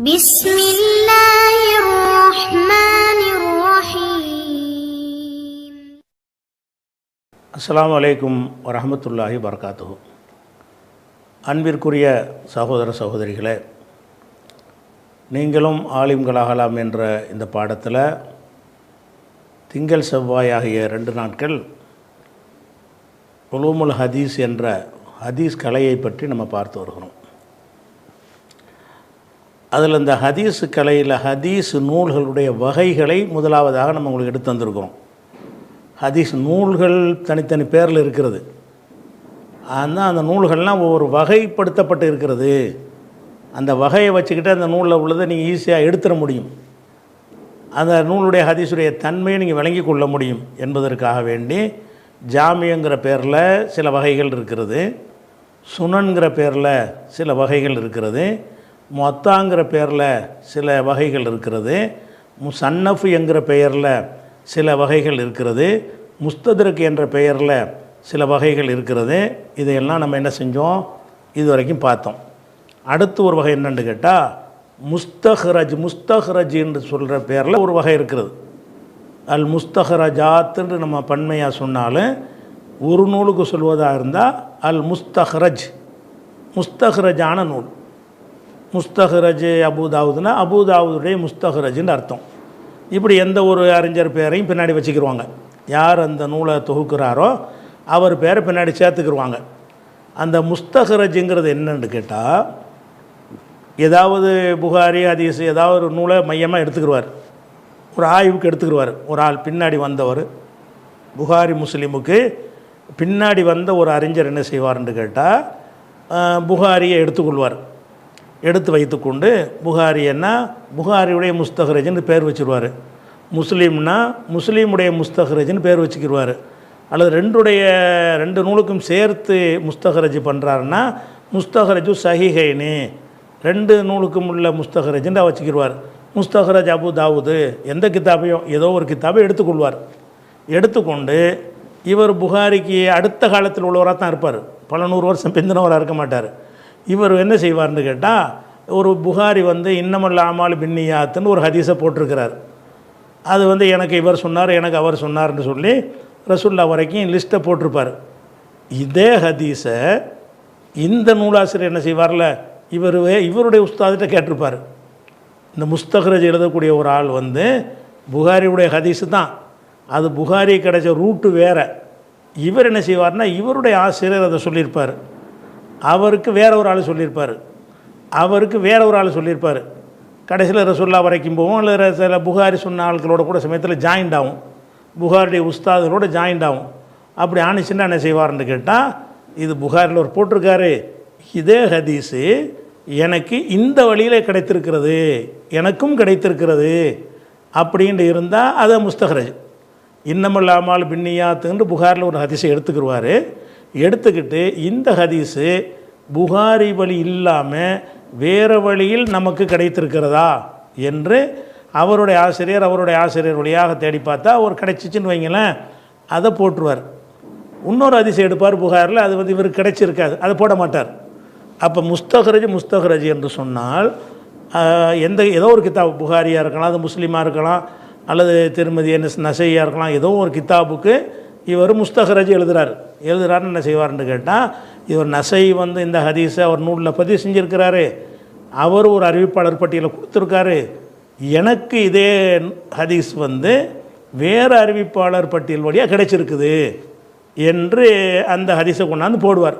بسم الله الرحمن الرحيم. அஸ்ஸலாமு அலைக்கும் வரஹ்மத்துல்லாஹி வபரகாத்துஹு. அன்பிற்குரிய சகோதர சகோதரிகளே, நீங்களும் ஆலிம்களாகலாம் என்ற இந்த பாடத்தில் திங்கள் செவ்வாய் ஆகிய 2 நாட்கள் உலூமுல் ஹதீஸ் என்ற ஹதீஸ் கலையை பற்றி நம்ம பார்த்து வருகிறோம். அதில் இந்த ஹதீஸ் கலையில் ஹதீஸ் நூல்களுடைய வகைகளை முதலாவதாக நம்ம உங்களுக்கு எடுத்து வந்திருக்கிறோம். ஹதீஸ் நூல்கள் தனித்தனி பேரில் இருக்கிறது. ஆனால் அந்த நூல்கள்லாம் ஒவ்வொரு வகைப்படுத்தப்பட்டு இருக்கிறது. அந்த வகையை வச்சுக்கிட்டு அந்த நூலில் உள்ளதை நீங்கள் ஈஸியாக எடுத்துட முடியும். அந்த நூலுடைய ஹதீஸுடைய தன்மையை நீங்கள் விளங்கி கொள்ள முடியும் என்பதற்காக வேண்டி ஜாமியங்கிற பேரில் சில வகைகள் இருக்கிறது, சுனன்கிற பேரில் சில வகைகள் இருக்கிறது, மொத்தாங்கிற பேரில் சில வகைகள் இருக்கிறது, முசன்னஃப் என்கிற பெயரில் சில வகைகள் இருக்கிறது, முஸ்தத்ரக் என்ற பெயரில் சில வகைகள் இருக்கிறது. இதையெல்லாம் நம்ம என்ன செஞ்சோம், இது வரைக்கும் பார்த்தோம். அடுத்து ஒரு வகை என்னென்னு கேட்டால் முஸ்தஹ்ரஜ் என்று சொல்கிற பேரில் ஒரு வகை இருக்கிறது. அல் முஸ்தஹ்ரஜாத்துன்னு நம்ம பன்மையாக சொன்னாலும் ஒரு நூலுக்கு சொல்வதாக இருந்தால் அல் முஸ்தஹ்ரஜான நூல். முஸ்தஹ்ரஜ் அபூதாவுதுன்னா அபூதாவுடைய முஸ்தஹ்ரஜ்னு அர்த்தம். இப்படி எந்த ஒரு அறிஞர் பேரையும் பின்னாடி வச்சுக்கிடுவாங்க. யார் அந்த நூலை தொகுக்கிறாரோ அவர் பேரை பின்னாடி சேர்த்துக்கிடுவாங்க. அந்த முஸ்தஹ்ரஜுங்கிறது என்னன்னு கேட்டால், ஏதாவது புகாரி ஹதீஸ் ஏதாவது ஒரு நூலை மையமாக எடுத்துக்கிடுவார், ஒரு ஆய்வுக்கு எடுத்துக்கிடுவார். ஒரு ஆள் பின்னாடி வந்தவர், புகாரி முஸ்லீமுக்கு பின்னாடி வந்த ஒரு அறிஞர் என்ன செய்வார்ன்னு கேட்டால், புகாரியை எடுத்துக்கொள்வார். எடுத்து வைத்துக்கொண்டு புகாரியன்னா புகாரியுடைய முஸ்தஹ்ரஜ்னு பேர் வச்சுருவார். முஸ்லீம்னா முஸ்லீமுடைய முஸ்தஹ்ரஜ்னு பேர் வச்சுக்கிடுவார். அல்லது ரெண்டு நூலுக்கும் சேர்த்து முஸ்தஹ்ரஜ் பண்ணுறாருன்னா முஸ்தஹ்ரஜு சஹீஹைனி, 2 நூலுக்கும் உள்ள முஸ்தஹ்ரஜ்னு வச்சுக்கிடுவார். முஸ்தஹ்ரஜ் அபு தாவூது எந்த கிதாபையும் ஏதோ ஒரு கிதாபை எடுத்துக்கொள்வார். எடுத்துக்கொண்டு இவர் புகாரிக்கு அடுத்த காலத்தில் உள்ளவராக தான் இருப்பார், பல 100 வருஷம் பிந்தினவராக இருக்க மாட்டார். இவர் என்ன செய்வார்னு கேட்டால், ஒரு புகாரி இன்னமல் அமாலு பின்னியாத்துன்னு ஒரு ஹதீஸை போட்டிருக்கிறார். அது எனக்கு இவர் சொன்னார், எனக்கு அவர் சொன்னார்னு சொல்லி ரசூல்லா வரைக்கும் லிஸ்ட்டை போட்டிருப்பார். இதே ஹதீஸை இந்த நூலாசிரியர் என்ன செய்வார்ல, இவருடைய உஸ்தாதிட்ட கேட்டிருப்பார். இந்த முஸ்தஹ்ரஜ் எழுதக்கூடிய ஒரு ஆள் புகாரியுடைய ஹதீஸு தான், அது புகாரி கிடைச்ச ரூட்டு வேறு. இவர் என்ன செய்வார்னா இவருடைய ஆசிரியர் அதை சொல்லியிருப்பார், அவருக்கு வேற ஒரு ஆள் சொல்லியிருப்பார், அவருக்கு வேற ஒரு ஆள் சொல்லியிருப்பார். கடைசியில் ரசூல்லா வரைக்கும் போவோம். இல்லை சில புகாரி சொன்ன ஆட்களோட கூட சமயத்தில் ஜாயிண்ட் ஆகும், புகாரியுடைய உஸ்தாதுகளோட ஜாயிண்ட் ஆகும். அப்படி ஆணிச்சுன்னா என்ன செய்வார்னு கேட்டால், இது புகாரில் ஒரு போட்டிருக்காரு, இதே ஹதீஸு எனக்கு இந்த வழியில் கிடைத்திருக்கிறது, எனக்கும் கிடைத்திருக்கிறது அப்படின்ட்டு இருந்தால் அதை முஸ்தஹ்ரஜ். இன்னமல் அமாலு பின்னியாத்துன்னு புகாரில் ஒரு ஹதீஸை எடுத்துக்கிடுவார். எடுத்துக்கிட்டு இந்த ஹதீஸு புகாரி வழி இல்லாமல் வேறு வழியில் நமக்கு கிடைத்திருக்கிறதா என்று அவருடைய ஆசிரியர் வழியாக தேடி பார்த்தா ஒரு கிடைச்சிச்சின்னு வைங்களேன், அதை போட்டுருவார். இன்னொரு ஹதீஸை எடுப்பார் புகாரில், அது இவருக்கு கிடைச்சிருக்காது, அதை போட மாட்டார். அப்போ முஸ்தஹ்ரஜ் என்று சொன்னால் ஏதோ ஒரு கிதாப், புகாரியாக இருக்கலாம், அது முஸ்லீமாக இருக்கலாம், அல்லது திருமதி நசையாக இருக்கலாம், ஏதோ ஒரு கிதாபுக்கு இவர் முஸ்தஹ்ரஜ் எழுதுறாருன்னு என்ன செய்வார்னு கேட்டால், இவர் நசை இந்த ஹதீஸை அவர் நூலில் பதிவு செஞ்சுருக்கிறாரு, அவர் ஒரு அறிவிப்பாளர் பட்டியலை கொடுத்துருக்காரு, எனக்கு இதே ஹதீஸ் வேறு அறிவிப்பாளர் பட்டியல் வழியாக கிடைச்சிருக்குது என்று அந்த ஹதீஸை கொண்டாந்து போடுவார்.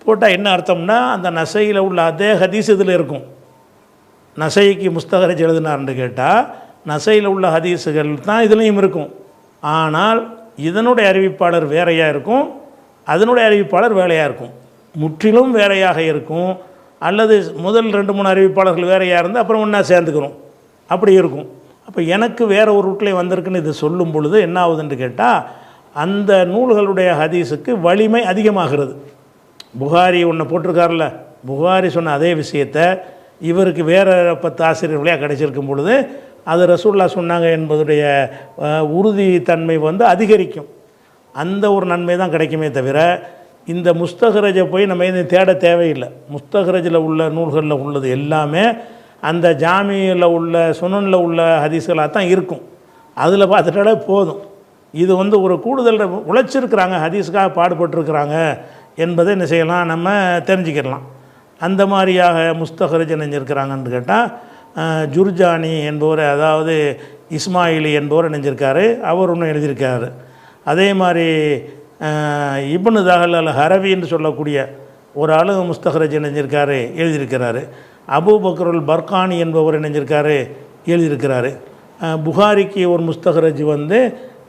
போட்டால் என்ன அர்த்தம்னா, அந்த நசையில் உள்ள அதே ஹதீஸ் இதில் இருக்கும். நசைக்கு முஸ்தஹ்ரஜ் எழுதினார்னு கேட்டால் நசையில் உள்ள ஹதீஸுகள் தான் இதுலேயும் இருக்கும். ஆனால் இதனுடைய அறிவிப்பாளர் வேறையாக இருக்கும், அதனுடைய அறிவிப்பாளர் வேறையாக இருக்கும், முற்றிலும் வேறையாக இருக்கும். அல்லது முதல் 2-3 அறிவிப்பாளர்கள் வேறையாக இருந்து அப்புறம் ஒன்றா சேர்ந்துக்கிறோம், அப்படி இருக்கும். அப்போ எனக்கு வேறு ஒரு ரூட்டில் வந்திருக்குன்னு இது சொல்லும் பொழுது என்ன ஆகுதுன்னு கேட்டால், அந்த நூல்களுடைய ஹதீஸுக்கு வலிமை அதிகமாகிறது. புகாரி ஒன்று போட்டிருக்காருல, புகாரி சொன்ன அதே விஷயத்தை இவருக்கு வேறு 10 ஆசிரியர் வழியாக கிடைச்சிருக்கும் பொழுது அது ரசூல்லா சொன்னாங்க என்பதுடைய உறுதித்தன்மை அதிகரிக்கும். அந்த ஒரு நன்மை தான் கிடைக்குமே தவிர இந்த முஸ்தஹ்ரஜை போய் நம்ம தேட தேவையில்லை. முஸ்தஹ்ரஜில் உள்ள நூல்களில் உள்ளது எல்லாமே அந்த ஜாமியில் உள்ள சுனனில் உள்ள ஹதீஸ்களாக தான் இருக்கும். அதில் பார்த்துட்டாலே போதும். இது வந்து ஒரு கூடுதல் உழைச்சிருக்கிறாங்க, ஹதீஸுக்காக பாடுபட்டுருக்கிறாங்க என்பதை என்ன செய்யலாம், நம்ம தெரிஞ்சுக்கிடலாம். அந்த மாதிரியாக முஸ்தஹரஜ் நினைஞ்சிருக்கிறாங்கன்னு கேட்டால் ஜுர்ஜானி என்பவர், அதாவது இஸ்மாயிலி என்பவர் நினைஞ்சிருக்காரு, அவர் ஒன்று எழுதியிருக்காரு. அதே மாதிரி இப்னு தஹல் அல் ஹரவின்னு சொல்லக்கூடிய ஒரு ஆளு முஸ்தஹரஜ் நினைஞ்சிருக்காரு, எழுதியிருக்கிறாரு. அபு பக்ருல் பர்கானி என்பவர் நினைஞ்சிருக்காரு, எழுதியிருக்கிறாரு. புகாரிக்கு ஒரு முஸ்தஹரஜ் வந்து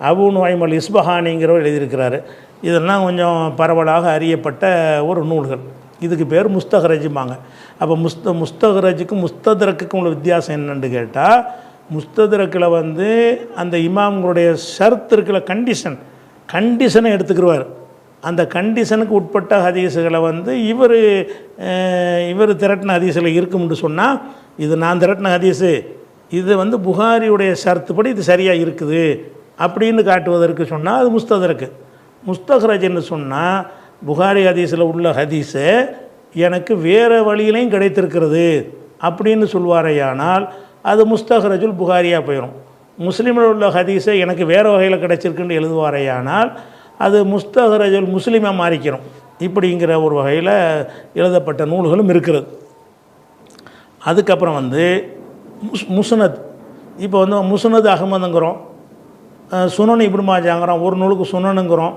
அபு நுவைம் அல் இஸ்பஹானிங்கிறவர் எழுதியிருக்கிறாரு. இதெல்லாம் கொஞ்சம் பரவலாக அறியப்பட்ட ஒரு நூல்கள். இதுக்கு பேர் முஸ்தஹரஜும்பாங்க. அப்போ முஸ்தஹரஜுக்கும் முஸ்தத்ரக்குக்கும் உள்ள வித்தியாசம் என்னென்னு கேட்டால், முஸ்தத்ரக்கில் வந்து அந்த இமாம்களுடைய ஷர்த் இருக்கிற கண்டிஷனை எடுத்துக்கிடுவார். அந்த கண்டிஷனுக்கு உட்பட்ட ஹதீஸுகளை வந்து இவர் திரட்டின ஹதீஸில் இருக்கும்னு சொன்னால், இது நான் திரட்டின ஹதீஸு, இது வந்து புகாரியுடைய ஷர்த்துப்படி இது சரியாக இருக்குது அப்படின்னு காட்டுவதற்கு சொன்னால் அது முஸ்தத்ரக்கு. முஸ்தஹரஜ்னு சொன்னால் புகாரி ஹதீஸில் உள்ள ஹதீஸை எனக்கு வேறு வழியிலையும் கிடைத்திருக்கிறது அப்படின்னு சொல்வாரையானால் அது முஸ்தஹரஜுல் புகாரியாக போயிடும். முஸ்லீமில் உள்ள ஹதீஸை எனக்கு வேறு வகையில் கிடைச்சிருக்குன்னு எழுதுவாரையானால் அது முஸ்தஹரஜுல் முஸ்லீமாக மாறிக்கிறோம். இப்படிங்கிற ஒரு வகையில் எழுதப்பட்ட நூல்களும் இருக்கிறது. அதுக்கப்புறம் வந்து முஸ்னத். இப்போ வந்து முஸ்னத் அஹ்மதுங்கிறோம், சுனன் இப்னு மாஜாங்கிறோம், ஒரு நூலுக்கு சுனனுங்கிறோம்,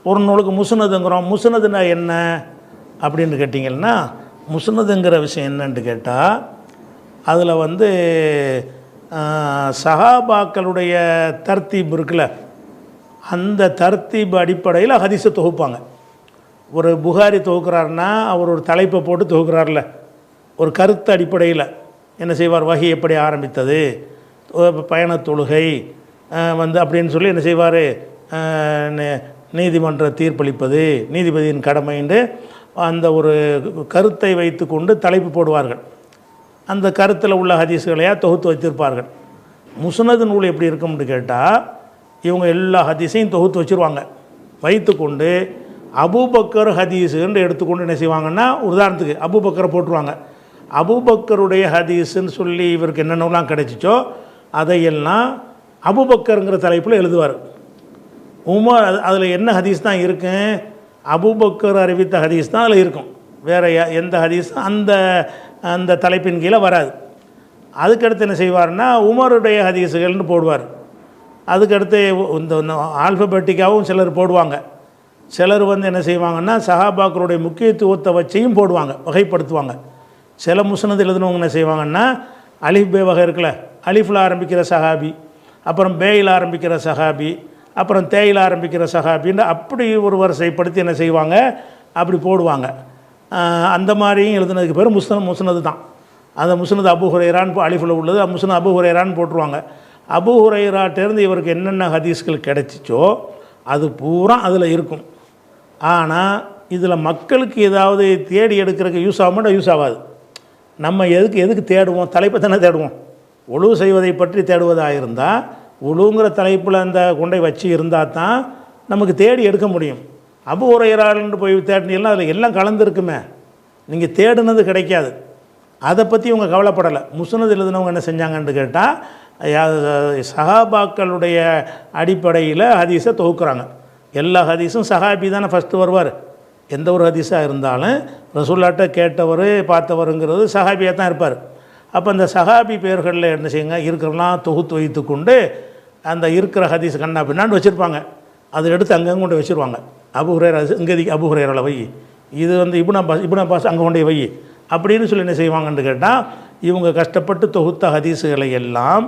ஒரு நூலுக்கு முஸ்னதுங்கிறோம். முஸ்னதுன்னா என்ன அப்படின்னு கேட்டிங்கன்னா, முஸ்னதுங்கிற விஷயம் என்னன்னு கேட்டால், அதில் வந்து சஹாபாக்களுடைய தர்த்தீப் இருக்குல்ல, அந்த தர்த்தீப் அடிப்படையில் ஹதீஸை தொகுப்பாங்க. ஒரு புகாரி தொகுக்கிறாருன்னா அவர் ஒரு தலைப்பை போட்டு தொகுக்கிறார்ல, ஒரு கருத்து அடிப்படையில் என்ன செய்வார், வஹி எப்படி ஆரம்பித்தது, பயணத் தொழுகை வந்து அப்படின்னு சொல்லி என்ன செய்வார், நீதிமன்ற தீர்ப்பளிப்பது நீதிபதியின் கடமைன்னு அந்த ஒரு கருத்தை வைத்து கொண்டு தலைப்பு போடுவார்கள். அந்த கருத்தில் உள்ள ஹதீஸுகளையாக தொகுத்து வைத்திருப்பார்கள். முஸ்னது நூல் எப்படி இருக்கும்னு கேட்டால், இவங்க எல்லா ஹதீஸையும் தொகுத்து வச்சுருவாங்க. வைத்து கொண்டு அபூபக்கர் ஹதீஸுன்னு எடுத்துக்கொண்டு என்ன செய்வாங்கன்னா, உதாரணத்துக்கு அபூபக்கரை போட்டுருவாங்க. அபூபக்கருடைய ஹதீஸுன்னு சொல்லி இவருக்கு என்னென்னலாம் கிடைச்சிச்சோ அதையெல்லாம் அபூபக்கருங்கிற தலைப்பில் எழுதுவார். உமர் அதில் என்ன ஹதீஸ் தான் இருக்கு, அபூபக்கர் அறிவித்த ஹதீஸ் தான் அதில் இருக்கும். வேறு எந்த ஹதீஸ் அந்த அந்த தலைப்பின் கீழே வராது. அதுக்கடுத்து என்ன செய்வார்னா உமருடைய ஹதீஸுகள்னு போடுவார். அதுக்கடுத்து இந்த ஆல்ஃபபெட்டிக்காகவும் சிலர் போடுவாங்க. சிலர் வந்து என்ன செய்வாங்கன்னா சஹாபாக்களுடைய முக்கியத்துவத்தை வச்சையும் போடுவாங்க, வகைப்படுத்துவாங்க. சில முஸ்னது எழுதுனவங்க என்ன செய்வாங்கன்னா, அலிஃப் பே வகை இருக்குல்ல, அலிஃபில் ஆரம்பிக்கிற சஹாபி, அப்புறம் பேயில் ஆரம்பிக்கிற சஹாபி, அப்புறம் தேயில் ஆரம்பிக்கிற சஹாபின்னு அப்படி ஒரு வரிசைப்படுத்தி என்ன செய்வாங்க, அப்படி போடுவாங்க. அந்த மாதிரியும் எழுதுனதுக்கு பேர் முஸ்னது தான். அந்த முஸ்னது அபு ஹுரைரான்னு அலிஃபில் உள்ளது முஸ்னது அபு ஹுரைரான்னு போட்டுருவாங்க. அபு ஹுரைராட்டேருந்து இவருக்கு என்னென்ன ஹதீஸ்கள் கிடைச்சிச்சோ அது பூரா அதில் இருக்கும். ஆனால் இதில் மக்களுக்கு ஏதாவது தேடி எடுக்கிறதுக்கு யூஸ் ஆகுமாட்டா, யூஸ் ஆகாது. நம்ம எதுக்கு தேடுவோம், தலைப்பை தானே தேடுவோம். உழு செய்வதை பற்றி தேடுவதாக இருந்தால் உழுங்கிற தலைப்பில் அந்த கொண்டை வச்சு இருந்தால் தான் நமக்கு தேடி எடுக்க முடியும். அபு ஹுரைரான்னு போய் தேடினீங்கன்னா அதில் எல்லாம் கலந்துருக்குமே, நீங்கள் தேடினது கிடைக்காது. அதை பற்றி இவங்க கவலைப்படலை. முஸ்னது எழுதினவங்க என்ன செஞ்சாங்கன்னு கேட்டால், சஹாபாக்களுடைய அடிப்படையில் ஹதீஸை தொகுக்கிறாங்க. எல்லா ஹதீஸும் சஹாபி தானே ஃபஸ்ட்டு வருவார். எந்த ஒரு ஹதீஸாக இருந்தாலும் ரசூல்லாட்ட கேட்டவர் பார்த்தவருங்கிறது சஹாபியாக தான் இருப்பார். அப்போ அந்த சஹாபி பேர்களில் என்ன செய்யுங்க, இருக்கிறலாம் தொகுத்து வைத்து கொண்டு அந்த இருக்கிற ஹதீஸ் கண்ணா பின்னாண்டு வச்சுருப்பாங்க. அதை எடுத்து அங்கங்கே கொண்டு வச்சுருவாங்க. அபு ஹுரைரா இங்கே அபு ஹுரைராவில் வை, இது வந்து இப்னு அப்பாஸ் அங்கே கொண்டு வை அப்படின்னு சொல்லி என்ன செய்வாங்கன்னு கேட்டால், இவங்க கஷ்டப்பட்டு தொகுத்த ஹதீஸுகளை எல்லாம்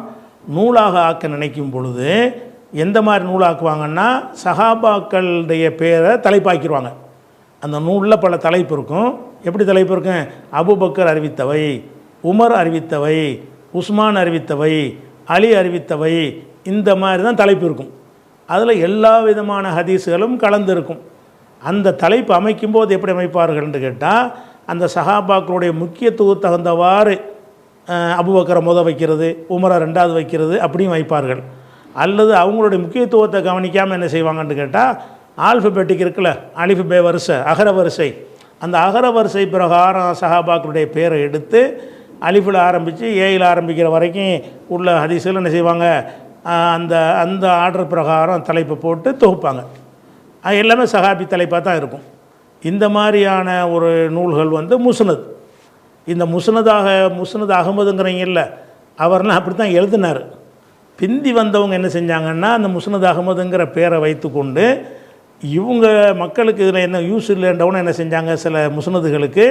நூலாக ஆக்க நினைக்கும் பொழுது எந்த மாதிரி நூலாக்குவாங்கன்னா, சஹாபாக்களுடைய பேரை தலைப்பாக்கிடுவாங்க. அந்த நூலில் பல தலைப்பு இருக்கும். எப்படி தலைப்பு இருக்கும், அபூபக்கர் அறிவித்தவை, உமர் அறிவித்தவை, உஸ்மான் அறிவித்தவை, அலி அறிவித்தவை, இந்த மாதிரி தான் தலைப்பு இருக்கும். அதில் எல்லா விதமான ஹதீஸுகளும் கலந்து இருக்கும். அந்த தலைப்பு அமைக்கும்போது எப்படி அமைப்பார்கள்னு கேட்டால், அந்த சஹாபாக்களுடைய முக்கியத்துவம் தகுந்தவாறு அபூபக்கரை வைக்கிறது, உமரை ரெண்டாவது வைக்கிறது அப்படியும் வைப்பார்கள். அல்லது அவங்களுடைய முக்கியத்துவத்தை கவனிக்காமல் என்ன செய்வாங்கன்னு கேட்டால், ஆல்ஃபபெட்டிக் இருக்குல்ல, அலிஃப் பே வரிசை, அகர வரிசை, அந்த அகர வரிசை பிரகாரம் சஹாபாக்களுடைய பேரை எடுத்து அலிஃபில் ஆரம்பித்து ஏயில் ஆரம்பிக்கிற வரைக்கும் உள்ள ஹதீஸில் என்ன செய்வாங்க, அந்த அந்த ஆர்டர் பிரகாரம் தலைப்பை போட்டு தொகுப்பாங்க. அது எல்லாமே சஹாபி தலைப்பாக தான் இருக்கும். இந்த மாதிரியான ஒரு நூல்கள் வந்து முஸ்னத். இந்த முஸ்னத் அகமதுங்கிறீங்கல்ல, அவர்லாம் அப்படி தான் எழுதினார். பிந்தி வந்தவங்க என்ன செஞ்சாங்கன்னா, அந்த முஸ்னத் அகமதுங்கிற பேரை வைத்து கொண்டு இவங்க மக்களுக்கு இதில் என்ன யூஸ் இல்லைன்றவன என்ன செஞ்சாங்க, சில முஸ்னதுகளுக்கு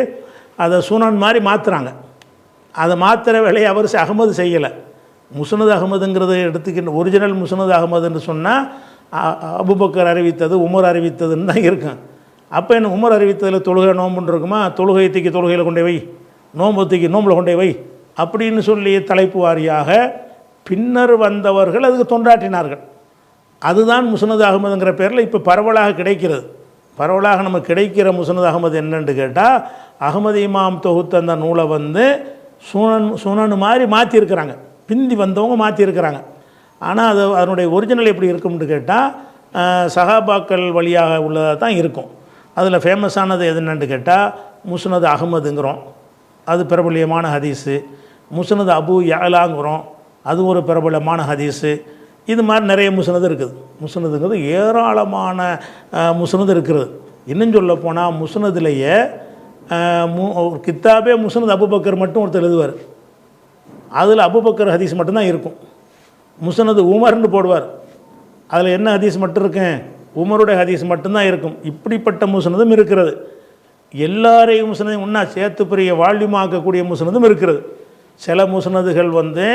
அதை சுனன் மாதிரி மாற்றுறாங்க. அதை மாற்றுற வேலையை அவர் அகமது செய்யலை. முஸ்னத் அகமதுங்கிறது எடுத்துக்கின்ற ஒரிஜினல் முஸ்னத் அகமதுன்னு சொன்னால் அபூபக்கர் அறிவித்தது, உமர் அறிவித்ததுன்னு தான் இருக்கும். அப்போ என்ன உமர் அறிவித்ததில் தொழுகை நோம்புன்னு இருக்குமா, தொழுகை தூக்கி தொழுகையில் கொண்டே வை, நோம்பு தூக்கி நோம்பில் கொண்டே வை அப்படின்னு சொல்லி தலைப்பு வாரியாக பின்னர் வந்தவர்கள் அதுக்கு தொண்டாற்றினார்கள். அதுதான் முஸ்னத் அகமதுங்கிற பேரில் இப்போ பரவலாக கிடைக்கிறது. பரவலாக நமக்கு கிடைக்கிற முஸ்னத் அகமது என்னன்னு கேட்டால், அகமது இமாம் தொகுத்த அந்த நூலை வந்து சுனன் மாதிரி மாற்றிருக்கிறாங்க. பிந்தி வந்தவங்க மாற்றிருக்கிறாங்க. ஆனால் அது அதனுடைய ஒரிஜினல் எப்படி இருக்கும்னு கேட்டால், சஹாபாக்கள் வழியாக உள்ளதாக தான் இருக்கும். அதில் ஃபேமஸானது எதுன்னு கேட்டால் முஸ்னத் அகமதுங்கிறோம், அது பிரபலியமான ஹதீஸு. முஸ்னத் அபு யஅலாங்கிறோம், அது ஒரு பிரபலமான ஹதீஸு. இது மாதிரி நிறைய முஸ்னது இருக்குது. முஸ்னதுங்கிறது ஏராளமான முஸ்னது இருக்கிறது. இன்னும் சொல்ல போனால் முஸ்னதுலேயே ஒரு கித்தாபே முஸ்னத் அபூபக்கர் மட்டும் ஒருத்தர் எழுதுவார். அதில் அபூபக்கர் ஹதீஸ் மட்டும்தான் இருக்கும். முஸ்னது உமர்னு போடுவார், அதில் என்ன ஹதீஸ் மட்டும் இருக்கேன், உமருடைய ஹதீஸ் மட்டும்தான் இருக்கும். இப்படிப்பட்ட முஸ்னதும் இருக்கிறது. எல்லாரையும் முஸ்னதையும் ஒன்றா சேர்த்து பெரிய வால்யூமாக்கக்கூடிய முஸ்னதும் இருக்கிறது. சில முஸ்னதுகள் வந்து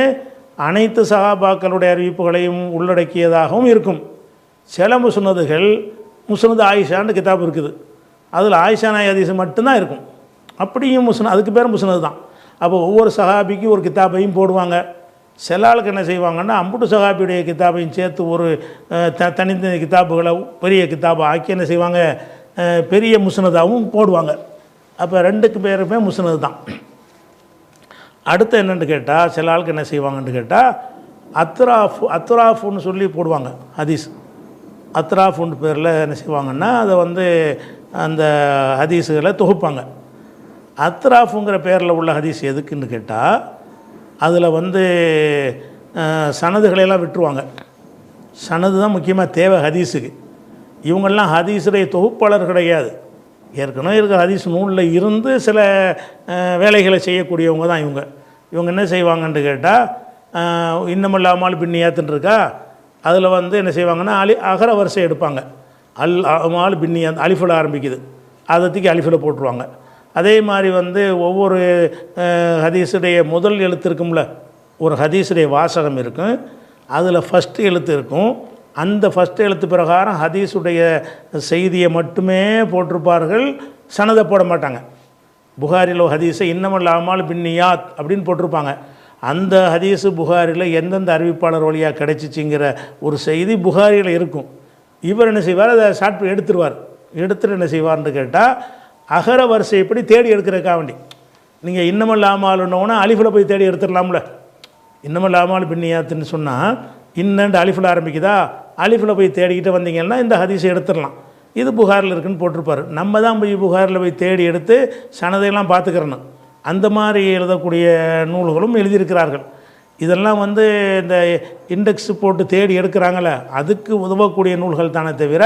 அனைத்து சஹாபாக்களுடைய அறிவிப்புகளையும் உள்ளடக்கியதாகவும் இருக்கும். சில முஸ்னதுகள் முஸ்னது ஆயிஷான்னு கிதாப் இருக்குது, அதில் ஆயிஷா நாய் ஹதீஸ் மட்டும்தான் இருக்கும். அப்படியும் அதுக்கு பேர் முஸ்னது தான். அப்போ ஒவ்வொரு சஹாபிக்கும் ஒரு கிதாபையும் போடுவாங்க. சில ஆளுக்கு என்ன செய்வாங்கன்னா, அம்புட்டு சஹாபியுடைய கிதாபையும் சேர்த்து ஒரு தனித்தனி கிதாபுகளை பெரிய கிதாபை ஆக்கி என்ன செய்வாங்க, பெரிய முஸ்னதாகவும் போடுவாங்க. அப்போ ரெண்டுக்கு பேருமே முஸ்னது தான். அடுத்து என்னென்னு கேட்டால், சில ஆளுக்கு என்ன செய்வாங்கன்னு கேட்டால், அத்ராஃபுன்னு சொல்லி போடுவாங்க ஹதீஸ். அத்ராஃபுன்னு பேரில் என்ன செய்வாங்கன்னா, அதை வந்து அந்த ஹதீஸுகளை தொகுப்பாங்க. அத்ராஃபுங்கிற பேரில் உள்ள ஹதீஸ் எதுக்குன்னு கேட்டால், அதில் வந்து சனதுகளையெல்லாம் விட்டுருவாங்க. சனது தான் முக்கியமாக தேவை ஹதீஸுக்கு. இவங்கெல்லாம் ஹதீஸுடைய தொகுப்பாளர் கிடையாது. ஏற்கனவே இருக்கிற ஹதீஸ் நூலில் இருந்து சில வேலைகளை செய்யக்கூடியவங்க தான் இவங்க. இவங்க என்ன செய்வாங்கன்னு கேட்டால், இன்னமில்லாமல் பின்னியாத்துன்னு இருக்கா, அதில் வந்து என்ன செய்வாங்கன்னா அகர வரிசை எடுப்பாங்க. அல் அமால் பின்னியாத் அலிஃபில் ஆரம்பிக்குது, அதை தூக்கி அலிஃபில் போட்டுருவாங்க. அதே மாதிரி வந்து ஒவ்வொரு ஹதீஸுடைய முதல் எழுத்து இருக்கும்ல, ஒரு ஹதீஸுடைய வாசகம் இருக்கும், அதில் ஃபஸ்ட்டு எழுத்து இருக்கும். அந்த ஃபஸ்ட்டு எழுத்து பிரகாரம் ஹதீஸுடைய செய்தியை மட்டுமே போட்டிருப்பார்கள், சனதை போட மாட்டாங்க. புகாரில் ஹதீஸை இன்னமில்லாமல் பின்னியாத் அப்படின்னு போட்டிருப்பாங்க. அந்த ஹதீஸு புகாரில் எந்தெந்த அறிவிப்பாளர் வழியாக கிடைச்சிச்சிங்கிற ஒரு செய்தி புகாரியில் இருக்கும். இவர் என்ன செய்வார், அதை ஷார்ட் எடுத்துருவார். எடுத்துட்டு என்ன செய்வார்னு கேட்டால், அகர வரிசைப்படி தேடி எடுக்கிறதுக்காக வேண்டி, நீங்கள் இன்னமில்லாமல்னோன்னா அலிஃபில் போய் தேடி எடுத்துடலாம்ல. இன்னமில்லாமல் பின்னியாத்துன்னு சொன்னால் இன்னண்டு அலிஃபில் ஆரம்பிக்குதா, அலிஃபில் போய் தேடிக்கிட்டு வந்தீங்கன்னா இந்த ஹதீஸை எடுத்துடலாம். இது புகாரில் இருக்குன்னு போட்டிருப்பார். நம்ம தான் போய் புகாரில் போய் தேடி எடுத்து சனதையெல்லாம் பார்த்துக்கிறணும். அந்த மாதிரி எழுதக்கூடிய நூல்களும் எழுதியிருக்கிறார்கள். இதெல்லாம் வந்து இந்த இண்டெக்ஸ் போட்டு தேடி எடுக்கிறாங்களே, அதுக்கு உதவக்கூடிய நூல்கள் தானே தவிர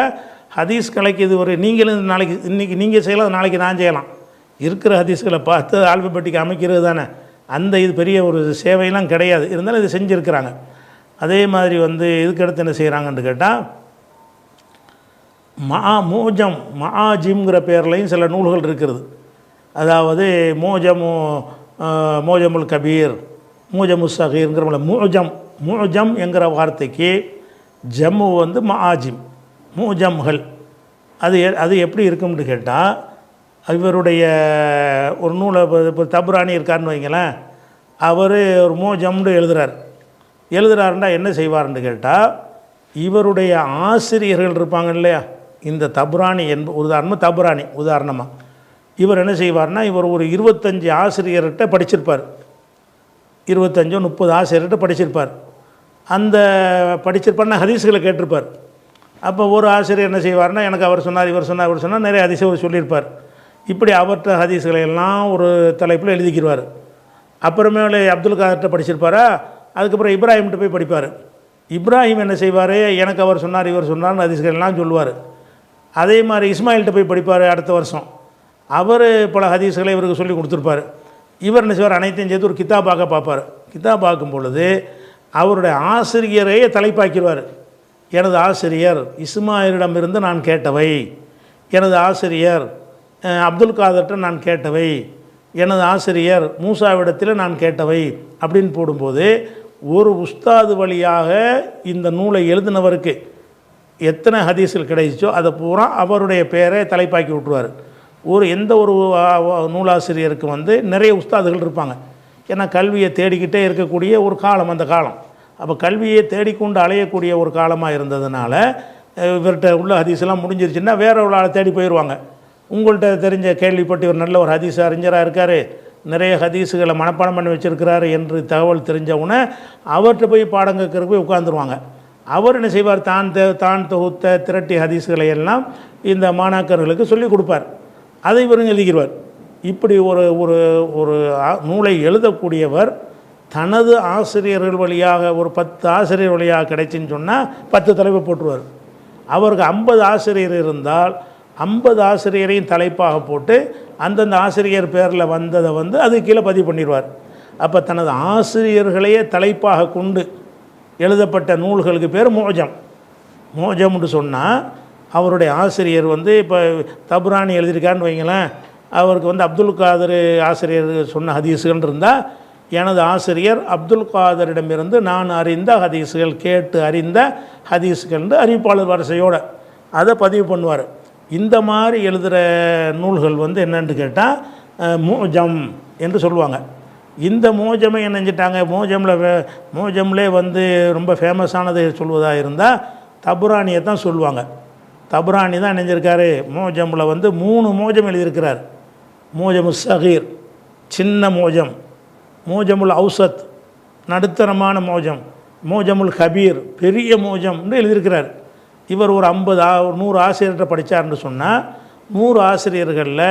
ஹதீஸ் கலைக்கு இது ஒரு நீங்களும் நாளைக்கு இன்றைக்கி நீங்கள் செய்யலாம், நாளைக்கு நான் செய்யலாம். இருக்கிற ஹதீஸ்களை பார்த்து ஆல்பபெட்டிக் அமைக்கிறது தானே. அந்த இது பெரிய ஒரு சேவையெல்லாம் கிடையாது. இருந்தாலும் இது செஞ்சுருக்கிறாங்க. அதே மாதிரி வந்து இதுக்கடுத்து என்ன செய்கிறாங்கன்னு கேட்டால், மஆஜிம்ங்கிற பேர்லையும் சில நூல்கள் இருக்கிறது. அதாவது மோஜமுல் கபீர், மூஜமு சகீர்ங்கிற மூஜம் என்கிற வார்த்தைக்கு ஜம்மு வந்து மஆஜிம், மூஜம்கள். அது எப்படி இருக்கும்னு கேட்டால், இவருடைய ஒரு நூலை இப்போ தப்ரானி இருக்காருன்னு வைங்களேன், அவர் ஒரு மூஜம்னு எழுதுறாருன்னா என்ன செய்வார்னு கேட்டால், இவருடைய ஆசிரியர்கள் இருப்பாங்க இல்லையா, இந்த தப்ரானி உதாரணமாக இவர் என்ன செய்வார்னா, இவர் ஒரு 25 ஆசிரியர்கிட்ட படிச்சிருப்பார். 25-30 ஆசிரியர்கிட்ட படிச்சிருப்பார். அந்த படிச்சிருப்பார்னா ஹதீஸ்களை கேட்டிருப்பார். அப்போ ஒரு ஆசிரியர் என்ன செய்வார்னா, எனக்கு அவர் சொன்னார், இவர் சொன்னார், நிறைய ஹதீஸை அவர் சொல்லியிருப்பார். இப்படி அவர்கிட்ட ஹதீஸ்களை எல்லாம் ஒரு தலைப்பில் எழுதிக்கிடுவார். அப்புறமேலே அப்துல் காதர்கிட்ட படிச்சிருப்பாரா, அதுக்கப்புறம் இப்ராஹிம்கிட்ட போய் படிப்பார். இப்ராஹிம் என்ன செய்வார், எனக்கு அவர் சொன்னார் இவர் சொன்னார்னு ஹதீஸ்கள்லாம் சொல்லுவார். அதே மாதிரி இஸ்மாயில்கிட்ட போய் படிப்பார் அடுத்த வருஷம். அவர் பல ஹதீஸ்களை இவருக்கு சொல்லி கொடுத்துருப்பார். இவர் என்ன செய்வார், அனைத்தையும் சேர்த்து ஒரு கித்தாபாக பார்ப்பார். கித்தாப் பார்க்கும் பொழுது அவருடைய ஆசிரியரையே தலைப்பாக்கிடுவார். எனது ஆசிரியர் இஸ்மாயிலிடமிருந்து நான் கேட்டவை, எனது ஆசிரியர் அப்துல் காதர்கிட்ட நான் கேட்டவை, எனது ஆசிரியர் மூசாவிடத்தில் நான் கேட்டவை அப்படின்னு போடும்போது ஒரு உஸ்தாது வழியாக இந்த நூலை எழுதினவருக்கு எத்தனை ஹதீஸ்கள் கிடைச்சோ அதை பூரா அவருடைய பேரை தலைப்பாக்கி விட்டுருவார். எந்த ஒரு நூலாசிரியருக்கு நிறைய உஸ்தாதுகள் இருப்பாங்க. ஏன்னா கல்வியை தேடிக்கிட்டே இருக்கக்கூடிய ஒரு காலம் அந்த காலம். அப்போ கல்வியை தேடிக்கொண்டு அலையக்கூடிய ஒரு காலமாக இருந்ததுனால இவர்கிட்ட உள்ள ஹதீஸ்லாம் முடிஞ்சிருச்சுன்னா வேற ஒரு ஆளை தேடி போயிடுவாங்க. உங்கள்கிட்ட தெரிஞ்ச கேள்விப்பட்டு ஒரு நல்ல ஒரு ஹதீஸ் அறிஞராக இருக்கார், நிறைய ஹதீஸுகளை மனப்பாடம் பண்ணி வச்சுருக்கிறாரு என்று தகவல் தெரிஞ்சவுடனே அவர்கிட்ட போய் பாடம் கேட்கறதுக்கு போய் உட்காந்துருவாங்க. அவர் என்ன செய்வார், தான் தொகுத்த திரட்டி ஹதீஸுகளை எல்லாம் இந்த மாணாக்கர்களுக்கு சொல்லிக் கொடுப்பார். அதை இவரும் எழுதிக்கிறார். இப்படி ஒரு ஒரு ஒரு நூலை எழுதக்கூடியவர் தனது ஆசிரியர்கள் வழியாக ஒரு 10 ஆசிரியர் வழியாக கிடைச்சின்னு சொன்னால் 10 தலைப்பை போட்டுருவார். அவருக்கு 50 ஆசிரியர் இருந்தால் 50 ஆசிரியரையும் தலைப்பாக போட்டு அந்தந்த ஆசிரியர் பேரில் வந்ததை அது கீழே பதிவு பண்ணிடுவார். அப்போ தனது ஆசிரியர்களையே தலைப்பாக கொண்டு எழுதப்பட்ட நூல்களுக்கு பேர் மோஜம். மோஜம்னு சொன்னால் அவருடைய ஆசிரியர் இப்போ தபுரானி எழுதியிருக்காருன்னு வைங்களேன், அவருக்கு அப்துல் காதர் ஆசிரியர் சொன்ன ஹதீஸுகள் இருந்தால் எனது ஆசிரியர் அப்துல் காதரிடமிருந்து நான் அறிந்த ஹதீஸுகள், கேட்டு அறிந்த ஹதீஸுகள் அறிவிப்பாளர் வரிசையோடு அதை பதிவு பண்ணுவார். இந்த மாதிரி எழுதுகிற நூல்கள் என்னென்னு கேட்டால் மோஜம் என்று சொல்லுவாங்க. இந்த மோஜமை என்ன செஞ்சிட்டாங்க, மோஜம்லே ரொம்ப ஃபேமஸானது சொல்வதாக இருந்தால் தபுரானியை தான் சொல்லுவாங்க. தபுரானி தான் நினைஞ்சிருக்காரு மோஜமில் 3 மோஜம் எழுதியிருக்கிறார். மோஜமுல் சகீர் சின்ன மோஜம், மோஜமுல் அவுசத் நடுத்தரமான மோஜம், மோஜமுல் கபீர் பெரிய மோஜம்னு எழுதியிருக்கிறார். இவர் ஒரு 100 ஆசிரியர்கிட்ட படித்தார்னு சொன்னால் 100 ஆசிரியர்களில்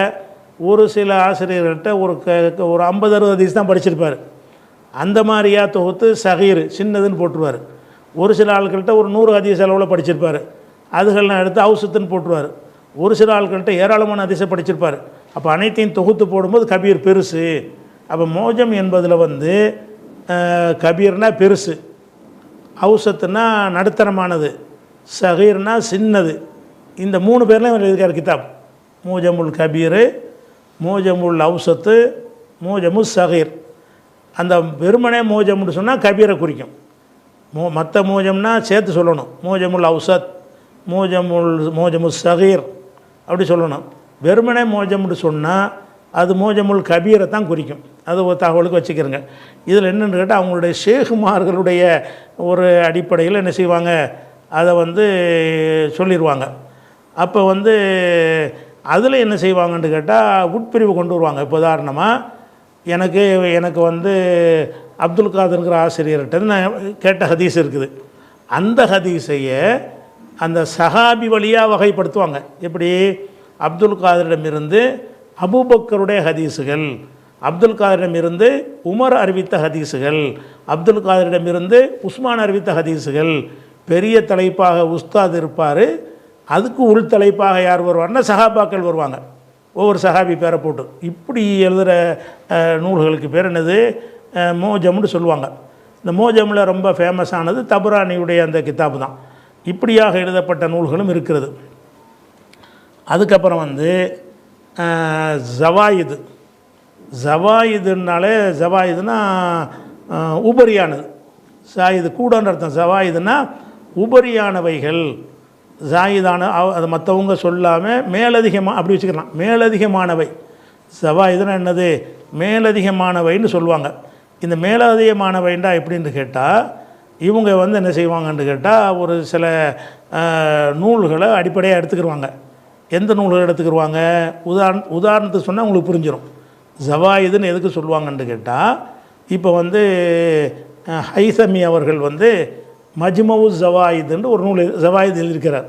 ஒரு சில ஆசிரியர்கள்ட்ட ஒரு 50-60 ஹதீஸ் தான் படிச்சிருப்பார். அந்த மாதிரியா தொகுத்து சகீர் சின்னதுன்னு போட்டுருவார். ஒரு சில ஆட்கள்கிட்ட ஒரு 100 ஹதீஸ் அளவில் படிச்சிருப்பார், அதுகள்லாம் எடுத்து அவுசத்துன்னு போட்டுருவார். ஒரு சில ஆட்கள்கிட்ட ஏராளமான ஹதீஸை படிச்சிருப்பார். அப்போ அனைத்தையும் தொகுத்து போடும்போது கபீர் பெருசு. அப்போ மோஜம் என்பதில் கபீர்னா பெருசு, அவுசத்துனா நடுத்தரமானது, சகீர்னா சின்னது. இந்த 3 பேர்லையும் எழுதியிருக்கார் கிதாப். மோஜமுல் கபீர், மோஜமுல் அவுசத்து, மோஜமுல் சகீர். அந்த வெறுமனே மோஜம்னு சொன்னால் கபீரை குறிக்கும். மற்ற மோஜம்னா சேர்த்து சொல்லணும். மோஜமுல் அவுசத், மோஜமுல் சகீர் அப்படி சொல்லணும். வெறுமனே மோஜம்னு சொன்னால் அது மோஜமுல் கபீரை தான் குறிக்கும். அது ஒரு தகவலுக்கு வச்சுக்கிறங்க. இதில் என்னென்னு கேட்டால் அவங்களுடைய ஷேகுமார்களுடைய ஒரு அடிப்படையில் என்ன செய்வாங்க, அதை சொல்லிடுவாங்க. அப்போ அதில் என்ன செய்வாங்கன்னு கேட்டால் உட்பிரிவு கொண்டு வருவாங்க. இப்போ உதாரணமாக எனக்கு அப்துல் காதருங்கிற ஆசிரியர்கிட்ட நான் கேட்ட ஹதீஸ் இருக்குது. அந்த ஹதீஸையே அந்த சஹாபி வழியாக வகைப்படுத்துவாங்க. எப்படி, அப்துல் காதரிடமிருந்து அபூபக்கருடைய ஹதீஸுகள், அப்துல் காதரிடமிருந்து உமர் அறிவித்த ஹதீஸுகள், அப்துல் காதரிடமிருந்து உஸ்மான் அறிவித்த ஹதீஸுகள். பெரிய தலைப்பாக உஸ்தாத் இருப்பார், அதுக்கு உள் தலைப்பாக யார் வருவார்னா சஹாபாக்கள் வருவாங்க. ஒவ்வொரு சஹாபி பேரை போட்டு இப்படி எழுதுகிற நூல்களுக்கு பேர் என்னது, மோஜம்னு சொல்லுவாங்க. இந்த மோஜமில் ரொம்ப ஃபேமஸானது தபுரானியுடைய அந்த கிதாபு தான். இப்படியாக எழுதப்பட்ட நூல்களும் இருக்கிறது. அதுக்கப்புறம் ஜவாயிது. ஜவாயிதுனாலே ஜவாயிதுனா உபரியானது, ஜாயிது கூடன்னு அர்த்தம். ஜவாயிதுனா உபரியானவைகள், ஜாயிதான அது மற்றவங்க சொல்லாமல் மேலதிகமாக அப்படி வச்சுக்கலாம். மேலதிகமானவை ஜவாயிதுனா என்னது, மேலதிகமானவைன்னு சொல்லுவாங்க. இந்த மேலதிகமானவைண்டா எப்படின்னு கேட்டால் இவங்க என்ன செய்வாங்கன்னு கேட்டால் ஒரு சில நூல்களை அடிப்படையாக எடுத்துக்கிடுவாங்க. எந்த நூல்களை எடுத்துக்கிடுவாங்க, உதாரணத்துக்கு சொன்னால் உங்களுக்கு புரிஞ்சிடும். ஜவாயிதுன்னு எதுக்கு சொல்லுவாங்கன்னு கேட்டால், இப்போ ஹைசமி அவர்கள் மஜ்மவு ஜவாயிதுன்னு ஒரு நூல் ஜவாயிது எழுதியிருக்கிறார்.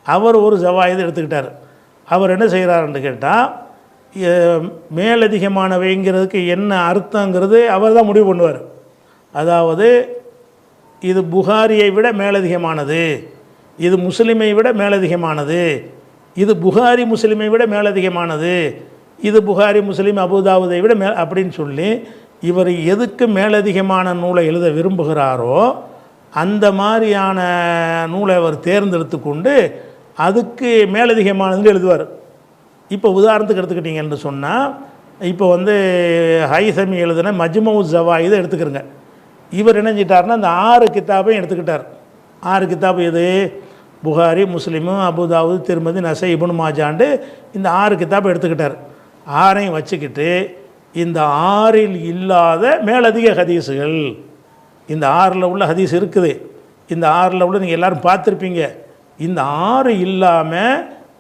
அவர் ஒரு ஜவாயிது எடுத்துக்கிட்டார். அவர் என்ன செய்கிறாருன்னு கேட்டால், மேலதிகமானவைங்கிறதுக்கு என்ன அர்த்தங்கிறது அவர் தான் முடிவு பண்ணுவார். அதாவது இது புகாரியை விட மேலதிகமானது, இது முஸ்லிமை விட மேலதிகமானது, இது புகாரி முஸ்லிமை விட மேலதிகமானது, இது புகாரி முஸ்லிம் அபூதாவுதை விட அப்படின்னு சொல்லி இவர் எதுக்கு மேலதிகமான நூலை எழுத விரும்புகிறாரோ அந்த மாதிரியான நூலை அவர் தேர்ந்தெடுத்து கொண்டு அதுக்கு மேலதிகமானதுன்னு எழுதுவார். இப்போ உதாரணத்துக்கு எடுத்துக்கிட்டிங்கன்னு சொன்னால், இப்போ ஹைசமி எழுதின மஜ்மூ ஜவாயிதை எடுத்துக்கிறங்க. இவர் என்ன செஞ்சிட்டார்னா அந்த 6 கித்தாபையும் எடுத்துக்கிட்டார். 6 கித்தாபு எது? புகாரி, முஸ்லிமு, அபூதாவுத், திர்மிதி, நசை, இப்னு மாஜாண்டு இந்த 6 கித்தாபை எடுத்துக்கிட்டார். 6ஐயும் வச்சுக்கிட்டு இந்த 6இல் இல்லாத மேலதிக ஹதீஸுகள், இந்த 6இல் உள்ள ஹதீஸ் இருக்குது, இந்த 6இல் உள்ள நீங்கள் எல்லோரும் பார்த்துருப்பீங்க, இந்த 6 இல்லாமல்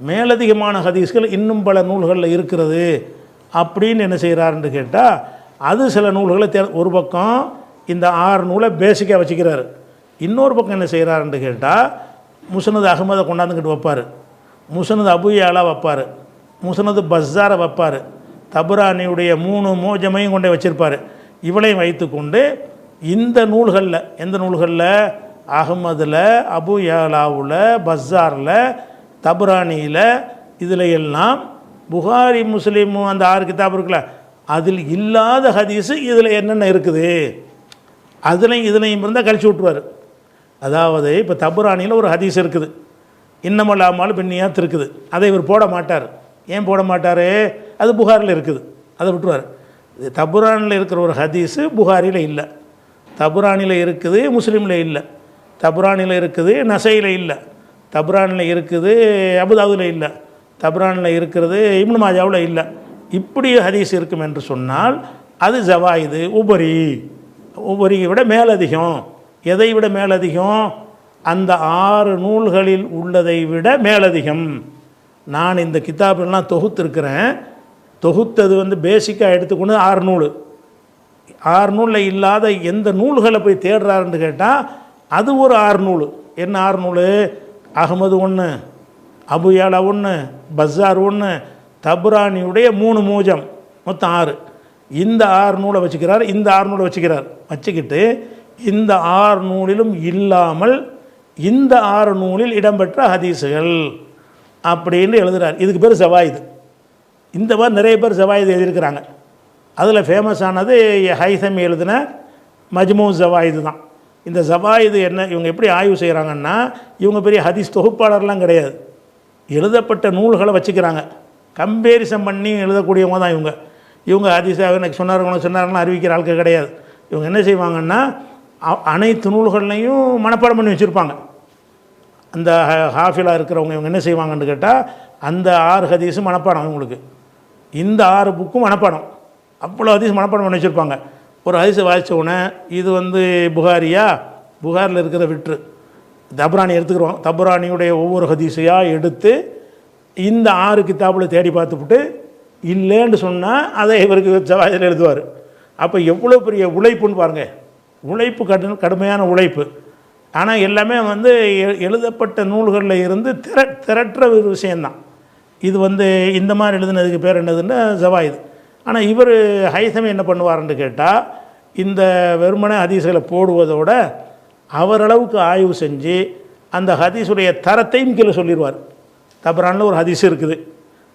மேலதிகமான ஹதீஸ்கள் இன்னும் பல நூல்களில் இருக்கிறது அப்படின்னு என்ன செய்கிறாருன்னு கேட்டால், அது சில நூல்களை ஒரு பக்கம் இந்த 6 நூலை பேசிக்காக வச்சுக்கிறாரு. இன்னொரு பக்கம் என்ன செய்கிறாருன்னு கேட்டால், முஸ்னது அஹ்மதை கொண்டாந்துக்கிட்டு வைப்பார், முஸ்னது அபூ யாலா வைப்பார், முஸ்னது பஸ்ஸாரை வைப்பார், தபுரானியுடைய 3 மோஜமையும் கொண்டே வச்சுருப்பார். இவளையும் வைத்து கொண்டு இந்த நூல்களில், எந்த நூல்களில்? அஹ்மதில், அபூ யாலாவில், பஸ்ஸாரில், தபுரானியில், இதில் எல்லாம் புகாரி முஸ்லீம் அந்த 6 கிதாப் இருக்குல்ல, அதில் இல்லாத ஹதீஸு இதில் என்னென்ன இருக்குது அதுலையும் இதுலையும் இருந்தால் கழிச்சு விட்ருவார். அதாவது இப்போ தபுரானியில் ஒரு ஹதீஸ் இருக்குது, இன்னமல் அமாலு பின்னியாத் இருக்குது, அதை இவர் போட மாட்டார். ஏன் போட மாட்டார்? அது புகாரில் இருக்குது, அதை விட்டுருவார். தபுரானில் இருக்கிற ஒரு ஹதீஸு புகாரியில் இல்லை, தபுரானியில் இருக்குது, முஸ்லீமில் இல்லை, தபுரானியில் இருக்குது, நசையில் இல்லை, தபுரானில் இருக்குது, அபுதாவுதில் இல்லை, தபுரானில் இருக்கிறது இப்னு மாஜாவில் இல்லை. இப்படி ஹதீஸ் இருக்கும் என்று சொன்னால் அது ஜவாயிது, உபரியை விட மேலதிகம். எதை விட மேலதிகம்? அந்த 6 நூல்களில் உள்ளதை விட மேலதிகம். நான் இந்த கிதாபெல்லாம் தொகுத்துருக்கிறேன், தொகுத்தது பேசிக்காக எடுத்துக்கொண்டு 6 நூல், 6 நூலில் இல்லாத எந்த நூல்களை போய் தேடுறாருன்னு கேட்டால் அது ஒரு 6 நூல். என்ன 6 நூல்? அஹ்மது 1, அபூ யாலா 1, பஸ்ஸார் 1, தபுரானியுடைய 3 மூஜம், மொத்தம் 6. இந்த 6 நூலை வச்சுக்கிறார், இந்த 6 நூலை வச்சுக்கிட்டு இந்த 6 நூலிலும் இல்லாமல் இந்த 6 நூலில் இடம்பெற்ற ஹதீஸுகள் அப்படின்னு எழுதுகிறார். இதுக்கு பேர் ஜவாயிது. இந்த மாதிரி நிறைய பேர் ஜவாயிது எழுதியிருக்கிறாங்க. அதில் ஃபேமஸானது ஹைசமி எழுதின மஜ்மூ ஜவாயிது தான். இந்த ஜவாயிது என்ன, இவங்க எப்படி ஆய்வு செய்கிறாங்கன்னா, இவங்க பெரிய ஹதீஸ் தொகுப்பாளர்லாம் கிடையாது, எழுதப்பட்ட நூல்களை வச்சுக்கிறாங்க, கம்பேரிசன் பண்ணி எழுதக்கூடியவங்க தான் இவங்க ஹதீஸாக எனக்கு சொன்னார்கள்லாம் அறிவிக்கிற ஆட்கள் கிடையாது. இவங்க என்ன செய்வாங்கன்னா அனைத்து நூல்கள்லையும் மனப்பாடம் பண்ணி வச்சுருப்பாங்க. அந்த ஹாஃபிலாக இருக்கிறவங்க இவங்க என்ன செய்வாங்கன்னு கேட்டால், அந்த 6 ஹதீஸும் மனப்பாடம், இவங்களுக்கு இந்த 6 புக்கும் மனப்பாடம், அவ்வளோ ஹதீஸ் மனப்பாடம் பண்ணி வச்சுருப்பாங்க. ஒரு ஹதீஸை வாசித்த உடனே இது புகாரியா, புகாரில் இருக்கிற விட்டு தபுரானி எடுத்துக்கிறோம், தபுரானியுடைய ஒவ்வொரு ஹதீஸையாக எடுத்து இந்த 6 கித்தாபில் தேடி பார்த்துவிட்டு இல்லைன்னு சொன்னால் அதை இவருக்கு ஜவாயிதில் எழுதுவார். அப்போ எவ்வளோ பெரிய உழைப்புன்னு பாருங்கள், உழைப்பு கடுமையான உழைப்பு. ஆனால் எல்லாமே எழுதப்பட்ட நூல்களில் இருந்து திரட்டுற ஒரு விஷயந்தான் இது. இந்த மாதிரி எழுதுனதுக்கு பேர் என்னதுன்னா ஜவாயிது. ஆனால் இவர் ஹைசமி என்ன பண்ணுவார்ன்னு கேட்டால், இந்த வெறுமனே ஹதீஸ்களை போடுவதோட அவரளவுக்கு ஆய்வு செஞ்சு அந்த ஹதீஸுடைய தரத்தையும் கீழே சொல்லிடுவார். தபுரானில் ஒரு ஹதீஸ் இருக்குது,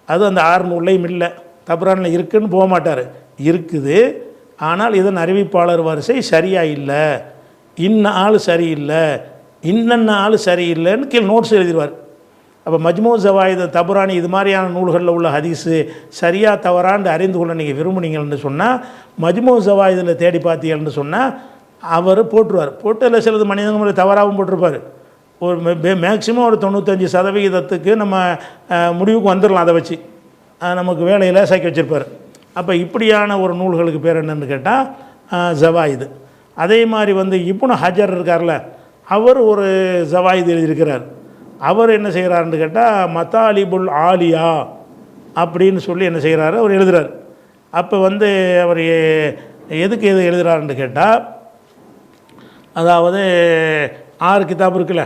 அது அந்த 6 நூல்லையும் இல்லை, தபுரானில் இருக்குதுன்னு போக மாட்டார், இருக்குது, ஆனால் இதன் அறிவிப்பாளர் வரிசை சரியாக இல்லை, இன்ன ஆள் சரியில்லை, இன்னென்ன ஆள் சரியில்லைன்னு கீழே நோட்ஸ் எழுதிடுவார். அப்போ மஜ்மூ ஜவாயித், தபுரானி இது மாதிரியான நூல்களில் உள்ள ஹதீஸு சரியாக தவறான்னு அறிந்து கொள்ள நீங்கள் விரும்புனீங்கன்னு சொன்னால் மஜ்மூ ஜவாயிதில் தேடி பார்த்தீங்கன்னு சொன்னால் அவர் போட்டுருவார். போட்டில் சிலது மனிதர்கள் தவறாகவும் போட்டிருப்பார். ஒரு மேக்சிமம் ஒரு 95% நம்ம முடிவுக்கு வந்துடலாம், அதை வச்சு நமக்கு வேலையில் சாக்கி வச்சுருப்பார். அப்போ இப்படியான ஒரு நூல்களுக்கு பேர் என்னென்னு கேட்டால் ஜவாயிது. அதே மாதிரி இப்னு ஹஜர் இருக்கார்ல, அவர் ஒரு ஜவாயிது எழுதியிருக்கிறார். அவர் என்ன செய்கிறாருன்னு கேட்டால் மத்தாலிபுல் ஆலியா அப்படின்னு சொல்லி என்ன செய்கிறாரு, அவர் எழுதுகிறார். அப்போ அவர் எதுக்கு எது எழுதுகிறாருன்னு கேட்டால், அதாவது 6 கிதாப் இருக்குல்ல,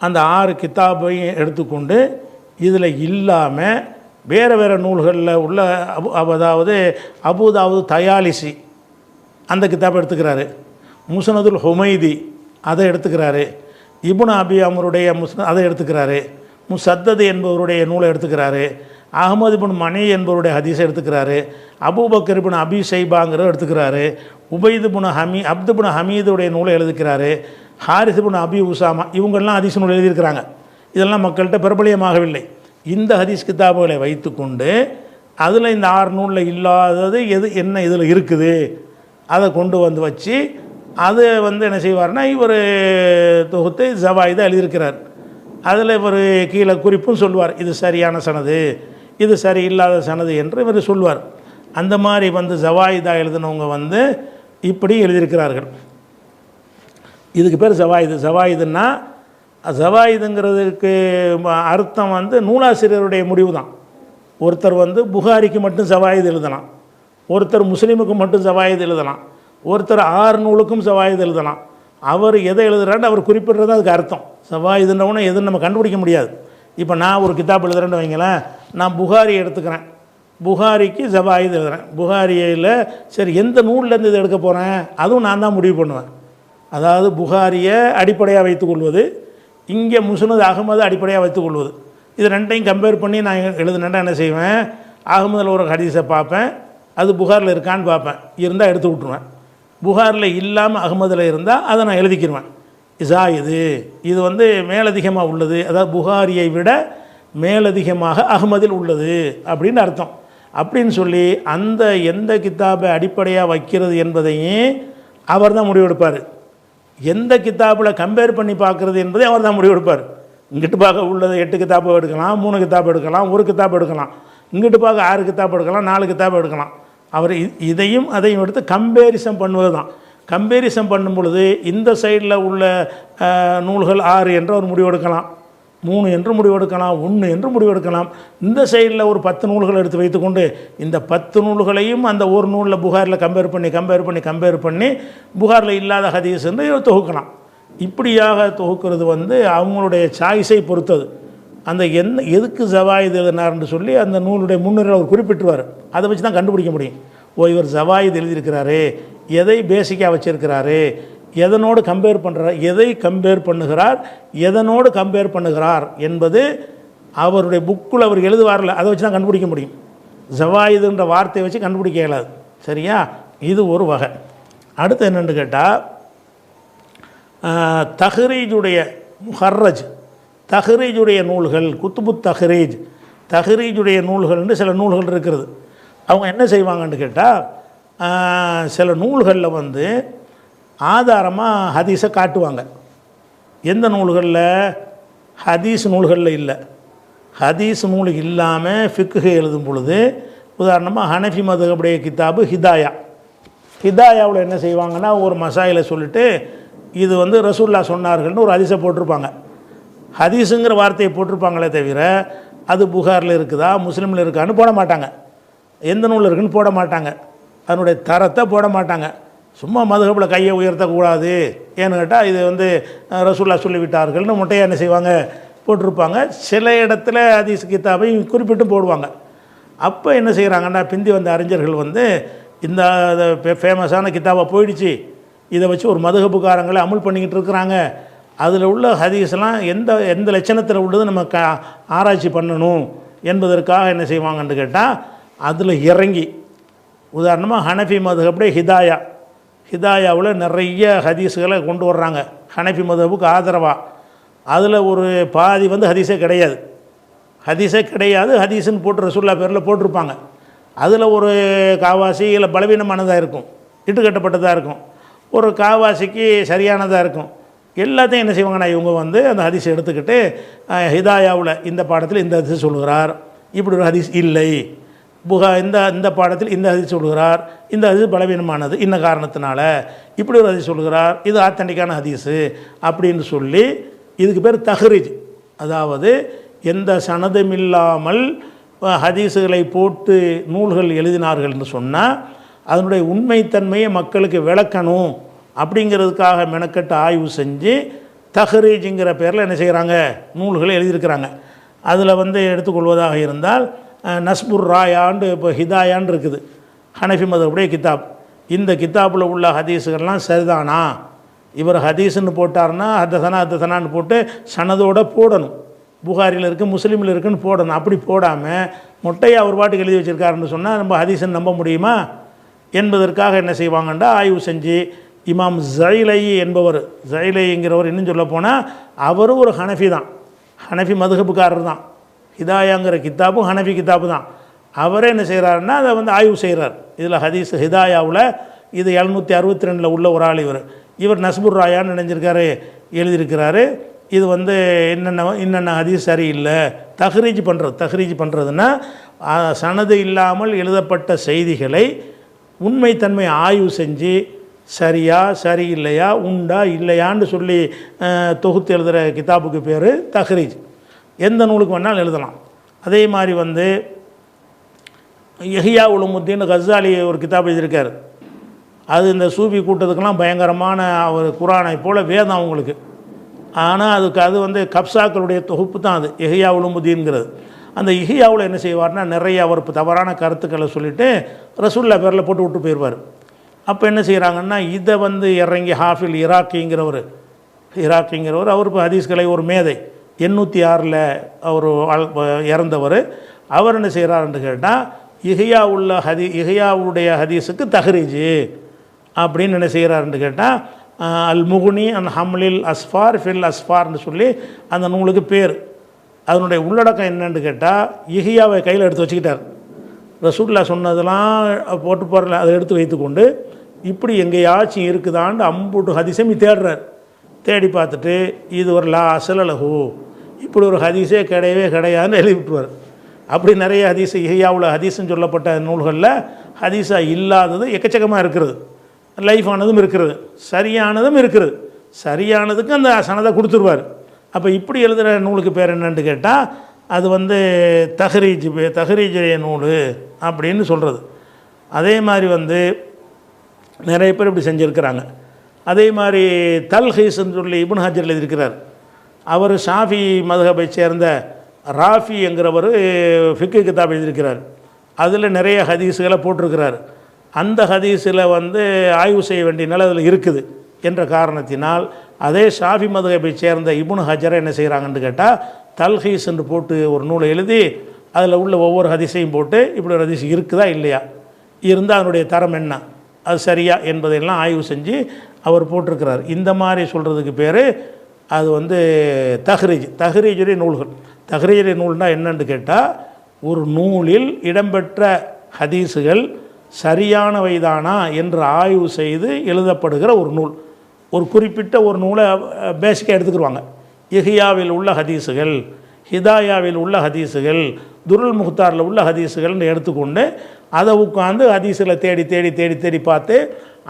அந்த 6 கிதாபையும் எடுத்துக்கொண்டு இதில் இல்லாமல் வேறு வேறு நூல்களில் உள்ள அதாவது அபூதாவுது தயாலிசி அந்த கிதாபை எடுத்துக்கிறாரு. முஸ்னதுல் ஹுமைதி அதை எடுத்துக்கிறாரு. இப்னு அபி அமருடைய அதை எடுத்துக்கிறாரு. முசத்தது என்பவருடைய நூலை எடுத்துக்கிறாரு. அஹமது இப்னு மணி என்பவருடைய ஹதீஸை எடுத்துக்கிறாரு. அபூபக்கர் இப்னு அபி ஷைபாங்கிறத எடுத்துக்கிறாரு. உபைது இப்னு அப்து இப்னு ஹமீதுடைய நூலை எழுதிக்கிறாரு. ஹாரிஸ் இப்னு அபி உசாமா இவங்கெல்லாம் ஹதீஸ் நூல் எழுதியிருக்கிறாங்க. இதெல்லாம் மக்கள்கிட்ட பிரபலியமாகவில்லை. இந்த ஹதீஸ் கிதாபுகளை வைத்துக்கொண்டு அதில் இந்த 6 நூலில் இல்லாதது எது என்ன இதில் இருக்குது அதை கொண்டு வந்து வச்சு அதை என்ன செய்வார்னா இவர் தொகுத்து ஜவாயிதை எழுதியிருக்கிறார். அதில் இவர் கீழே குறிப்பும் சொல்லுவார், இது சரியான சனது, இது சரி இல்லாத சனது என்று இவர் சொல்வார். அந்த மாதிரி ஜவாயிதா எழுதினவங்க இப்படி எழுதியிருக்கிறார்கள். இதுக்கு பேர் ஜவாயிது. ஜவாயிதுன்னா ஜவாயிதுங்கிறதுக்கு அர்த்தம் நூலாசிரியருடைய முடிவு தான். ஒருத்தர் புகாரிக்கு மட்டும் ஜவாயிது எழுதலாம், ஒருத்தர் முஸ்லீமுக்கு மட்டும் ஜவாயிது எழுதலாம், ஒருத்தர் 6 நூலுக்கும் ஜவாயிது எழுதலாம். அவர் எதை எழுதுறான்னு அவர் குறிப்பிட்றது அதுக்கு அர்த்தம். ஜவாயிதுன்றவனை எதுன்னு நம்ம கண்டுபிடிக்க முடியாது. இப்போ நான் ஒரு கிதாப் எழுதுறேன்னு வைங்களேன், நான் புகாரி எடுத்துக்கிறேன், புகாரிக்கு ஜவாயிது எழுதுகிறேன். புகாரியில் சரி எந்த நூல்லேருந்து இதை எடுக்க போகிறேன் அதுவும் நான் தான் முடிவு பண்ணுவேன். அதாவது புகாரியை அடிப்படையாக வைத்துக்கொள்வது, இங்கே முஸ்னத் அகமது அடிப்படையாக வைத்துக்கொள்வது. இது ரெண்டையும் கம்பேர் பண்ணி நான் எழுதுனேன்னா என்ன செய்வேன், அகமதில் ஒரு ஹதீஸை பார்ப்பேன், அது புகாரில் இருக்கான்னு பார்ப்பேன், இருந்தால் எடுத்து விட்ருவேன். புகாரில் இல்லாமல் அகமதில் இருந்தால் அதை நான் எழுதிக்கிடுவேன். இது மேலதிகமாக உள்ளது, அதாவது புகாரியை விட மேலதிகமாக அகமதில் உள்ளது அப்படின்னு அர்த்தம். அப்படின்னு சொல்லி அந்த எந்த கித்தாபை அடிப்படையாக வைக்கிறது என்பதையும் அவர் தான் முடிவெடுப்பார். எந்த கித்தாப்பில் கம்பேர் பண்ணி பார்க்குறது என்பதை அவர் தான் முடிவெடுப்பார். இங்கிட்டு பார்க்க உள்ளது 8 கித்தாப்பு எடுக்கலாம், 3 கித்தாப்பு எடுக்கலாம், 1 கித்தாப்பு எடுக்கலாம், இங்கிட்டு பார்க்க 6 கித்தாப்பு எடுக்கலாம், 4 கித்தாப்பு எடுக்கலாம். அவர் இதையும் அதையும் எடுத்து கம்பேரிசன் பண்ணுவது தான். கம்பேரிசன் பண்ணும் பொழுது இந்த சைடில் உள்ள நூல்கள் 6 என்று அவர் முடிவெடுக்கலாம், 3 என்று முடிவெடுக்கலாம், 1 என்று முடிவெடுக்கலாம். இந்த சைடில் ஒரு 10 நூல்கள் எடுத்து வைத்துக்கொண்டு இந்த 10 நூல்களையும் அந்த ஒரு நூலில் புகாரில் கம்பேர் பண்ணி புகாரில் இல்லாத ஹதீஸ் என்று தொகுக்கலாம். இப்படியாக தொகுக்கிறது அவங்களுடைய சாய்ஸை பொறுத்தது. அந்த எதுக்கு ஜவாயிது எழுதினார்னு சொல்லி அந்த நூலுடைய முன்னுரையில் அவர் குறிப்பிட்டுருவார். அதை வச்சு தான் கண்டுபிடிக்க முடியும். இவர் ஜவாயிது எழுதியிருக்கிறாரு, எதை பேசிக்காக வச்சிருக்கிறாரு, எதனோடு கம்பேர் பண்ணுறார், எதை கம்பேர் பண்ணுகிறார், எதனோடு கம்பேர் பண்ணுகிறார் என்பது அவருடைய புக்கில் அவர் எழுதுவார்ல, அதை வச்சு தான் கண்டுபிடிக்க முடியும். ஜவாயிதுன்ற வார்த்தையை வச்சு கண்டுபிடிக்க இயலாது. சரியா? இது ஒரு வகை. அடுத்து என்னென்னு கேட்டால், தஹ்ரீஜுடைய முஹர்ரஜ், தஹ்ரீஜுடைய நூல்கள், குத்துபு தஹ்ரீஜுடைய நூல்கள்னு சில நூல்கள் இருக்கிறது. அவங்க என்ன செய்வாங்கன்னு கேட்டால், சில நூல்களில் ஆதாரமாக ஹதீஸை காட்டுவாங்க. எந்த நூல்களில்? ஹதீஸ் நூல்களில் இல்லை. ஹதீஸ் நூல் இல்லாமல் ஃபிக்ஹ் எழுதும் பொழுது, உதாரணமாக ஹனஃபி மதுஹபுடைய கிதாபு ஹிதாயாவில் என்ன செய்வாங்கன்னா, ஒரு மசாயிலை சொல்லிவிட்டு இது ரசூல்லா சொன்னார்கள்னு ஒரு ஹதீஸை போட்டிருப்பாங்க. ஹதீஸுங்கிற வார்த்தையை போட்டிருப்பாங்களே தவிர அது புகாரில் இருக்குதா முஸ்லீமில் இருக்கான்னு போட மாட்டாங்க, எந்த நூலில் இருக்குன்னு போட மாட்டாங்க, அதனுடைய தரத்தை போட மாட்டாங்க. சும்மா மதுஹபில் கையை உயர்த்தக்கூடாது ஏன்னு கேட்டால் இது ரசூல்லா சொல்லிவிட்டார்கள்னு முட்டையாக என்ன செய்வாங்க போட்டிருப்பாங்க. சில இடத்துல ஹதீஸ் கிதாபை குறிப்பிட்டு போடுவாங்க. அப்போ என்ன செய்கிறாங்கன்னா, பிந்தி வந்த அறிஞர்கள் இந்த ஃபேமஸான கிதாபாக போயிடுச்சு, இதை வச்சு ஒரு மதுஹபுக்காரங்களை அமுல் பண்ணிக்கிட்டு இருக்கிறாங்க, அதில் உள்ள ஹதீஸ்லாம் எந்த லட்சணத்தில் உள்ளது நம்ம ஆராய்ச்சி பண்ணணும் என்பதற்காக என்ன செய்வாங்கன்னு கேட்டால், அதில் இறங்கி உதாரணமாக ஹனஃபி மதுஹபுடைய ஹிதாயாவில் நிறைய ஹதீஸுகளை கொண்டு வர்றாங்க ஹனஃபி மதுஹபுக்கு ஆதரவாக. அதில் ஒரு பாதி ஹதீஸே கிடையாது, ஹதீஸுன்னு போட்டு ரசூல்லா பேரில் போட்டிருப்பாங்க. அதில் ஒரு காவாசி இல்லை பலவீனமானதாக இருக்கும், இட்டுக்கட்டப்பட்டதாக இருக்கும், ஒரு காவாசிக்கு சரியானதாக இருக்கும். எல்லாத்தையும் என்ன செய்வாங்கன்னா, இவங்க அந்த ஹதீஸை எடுத்துக்கிட்டு ஹிதாயாவில் இந்த பாடத்தில் இந்த ஹதீஸ் சொல்கிறார், இப்படி ஒரு ஹதீஸ் இல்லை, இந்த பாடத்தில் இந்த ஹதீஸ் சொல்கிறார், இந்த ஹதீஸ் பலவீனமானது இன்ன காரணத்தினால, இப்படி ஒரு ஹதீஸ் சொல்கிறார், இது ஆத்தன்டிக்கான ஹதீஸு அப்படின்னு சொல்லி, இதுக்கு பேர் தஹ்ரீஜ். அதாவது எந்த சனதும் இல்லாமல் ஹதீஸுகளை போட்டு நூல்கள் எழுதினார்கள் என்று சொன்னால் அதனுடைய உண்மைத்தன்மையை மக்களுக்கு விளக்கணும் அப்படிங்கிறதுக்காக மெனக்கட்டு ஆய்வு செஞ்சு தஹ்ரீஜுங்கிற பேரில் என்ன செய்கிறாங்க, நூல்களை எழுதியிருக்கிறாங்க. அதில் எடுத்துக்கொள்வதாக இருந்தால் நஸ்புர் ராயான்னு இப்போ ஹிதாயான்னு இருக்குது, ஹனஃபி மதகுடைய கிதாப். இந்த கிதாப்பில் உள்ள ஹதீஸுகள்லாம் சரிதானா, இவர் ஹதீஸுன்னு போட்டார்னா ஹத்தசனான்னு போட்டு சனதோடு போடணும். புகாரியில் இருக்குது, முஸ்லீமில் இருக்குன்னு போடணும். அப்படி போடாமல் மொட்டையாக ஒரு பாட்டுக்கு எழுதி வச்சுருக்காருன்னு சொன்னால் நம்ம ஹதீஸுன்னு நம்ப முடியுமா என்பதற்காக என்ன செய்வாங்கண்டா, ஆய்வு செஞ்சு இமாம் ஜைலை என்பவர், ஜைலைங்கிறவர் இன்னும் சொல்ல போனால் அவரும் ஒரு ஹனஃபி தான், ஹனஃபி மதுஹபுக்காரர் தான். ஹிதாயாங்கிற கித்தாப்பும் ஹனஃபி கித்தாப்பு தான். அவரே என்ன செய்கிறாருன்னா அதை வந்து ஆய்வு செய்கிறார். இதில் ஹதீஸ் ஹிதாயாவில் இது 762 உள்ள ஒரு ஆள். இவர் நஸ்புர் ராயான்னு நினைஞ்சிருக்காரு, எழுதியிருக்கிறாரு. இது வந்து என்னென்ன ஹதீஸ் சரியில்லை, தஹ்ரீஜ் பண்ணுறதுன்னா சனது இல்லாமல் எழுதப்பட்ட செய்திகளை உண்மைத்தன்மை ஆய்வு செஞ்சு சரியா சரியில்லையா உண்டா இல்லையான்னு சொல்லி தொகுத்து எழுதுகிற கிதாபுக்கு பேர் தஹ்ரீஜ். எந்த நூலுக்கு வேணாலும் எழுதலாம். அதே மாதிரி வந்து இஹ்யா உலுமுத்தீன் கஸாலி ஒரு கிதாப் எழுதியிருக்கார். அது இந்த சூஃபி கூட்டத்துக்கெல்லாம் பயங்கரமான ஒரு குரானை போல் வேதம் அவங்களுக்கு. ஆனால் அது வந்து கப்சாக்களுடைய தொகுப்பு தான் அது இஹ்யா உலுமுத்தீன்கிறது. அந்த இஹ்யாவில் என்ன செய்வார்னா நிறைய அவர் தவறான கருத்துக்களை சொல்லிவிட்டு ரசூலுல்லாஹ் பேரில் போட்டு விட்டு போயிடுவார். அப்போ என்ன செய்கிறாங்கன்னா இதை வந்து இறங்கி ஹாஃபில் இராக்கிங்கிறவர் அவர் இப்போ ஹதீஸ்களை ஒரு மேதை 806 அவர் இறந்தவர். அவர் என்ன செய்கிறாருன்னு கேட்டால் இஹ்யாவுடைய ஹதீஸுக்கு தஹ்ரீஜ் அப்படின்னு என்ன செய்கிறாருன்னு கேட்டால் அல் முகுனி அன் ஹம்லில் அஸ்ஃபார் ஃபில் அஸ்ஃபார்னு சொல்லி அந்த நூலுக்கு பேர். அதனுடைய உள்ளடக்கம் என்னன்னு கேட்டால் இஹ்யாவை கையில் எடுத்து வச்சுக்கிட்டார். ரசூலுல்லாஹ் சொன்னதெல்லாம் போட்டு போகிற அதை எடுத்து வைத்துக்கொண்டு இப்படி எங்கேயாச்சும் இருக்குதான்னு அம்புட்டு ஹதீஸை தேடுறார். தேடி பார்த்துட்டு இது ஒரு லா அசலலஹு, இப்படி ஒரு ஹதீஸே கிடையாதுன்னு எழுதி விட்டுருவார். அப்படி நிறைய ஹதீஸ் இஹ்யாவில் ஹதீஸ்ன்னு சொல்லப்பட்ட நூல்களில் ஹதீஸாக இல்லாதது எக்கச்சக்கமாக இருக்கிறது, லைஃபானதும் இருக்கிறது, சரியானதும் இருக்கிறது. சரியானதுக்கு அந்த சனதை கொடுத்துருவார். அப்போ இப்படி எழுதுகிற நூலுக்கு பேர் என்னன்னு கேட்டால் அது வந்து தஹ்ரீஜ் நூல் அப்படின்னு சொல்கிறது. அதே மாதிரி வந்து நிறைய பேர் இப்படி செஞ்சுருக்கிறாங்க. அதே மாதிரி தல்ஹீஸ்ன்னு சொல்லி இப்னு ஹஜர் எழுதியிருக்கிறார். அவர் ஷாஃபி மதுஹபை சேர்ந்த ராஃபி என்கிறவர் ஃபிக்கு கிதாப் எழுதியிருக்கிறார். அதில் நிறைய ஹதீஸுகளை போட்டிருக்கிறார். அந்த ஹதீஸில் வந்து ஆய்வு செய்ய வேண்டிய நிலை அதில் இருக்குது என்ற காரணத்தினால் அதே ஷாஃபி மதுஹபை சேர்ந்த இப்னு ஹஜரை என்ன செய்கிறாங்கன்னு கேட்டால் தல்ஹீஸ் என்று போட்டு ஒரு நூலை எழுதி அதில் உள்ள ஒவ்வொரு ஹதீஸையும் போட்டு இப்படி ஒரு ஹதீஸ் இருக்குதா இல்லையா, இருந்தால் அதனுடைய தரம் என்ன, அது சரியா என்பதையெல்லாம் ஆய்வு செஞ்சு அவர் போட்டிருக்கிறார். இந்த மாதிரி சொல்கிறதுக்கு பேர் அது வந்து தஹ்ரீஜுடைய நூல்கள். தஹ்ரீஜுடைய நூல்னால் என்னன்னு கேட்டால் ஒரு நூலில் இடம்பெற்ற ஹதீஸுகள் சரியானவைதானா என்று ஆய்வு செய்து எழுதப்படுகிற ஒரு நூல். ஒரு குறிப்பிட்ட ஒரு நூலை பேசிக்காக எடுத்துக்கிடுவாங்க. இஹ்யாவில் உள்ள ஹதீஸுகள், ஹிதாயாவில் உள்ள ஹதீஸுகள், துருல் முக்தாரில் உள்ள ஹதீஸுகள்னு எடுத்துக்கொண்டு அதை உட்காந்து ஹதீஸில் தேடி தேடி தேடி தேடி பார்த்து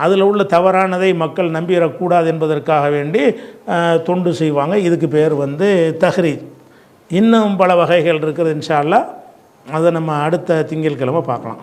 அதில் உள்ள தவறானதை மக்கள் நம்பிடக்கூடாது என்பதற்காக வேண்டி தொண்டு செய்வாங்க. இதுக்கு பேர் வந்து தஹ்ரீஜ். இன்னும் பல வகைகள் இருக்கிறது. இன்ஷா அல்லாஹ் அதை நம்ம அடுத்த திங்கட்கிழமை பார்க்கலாம்.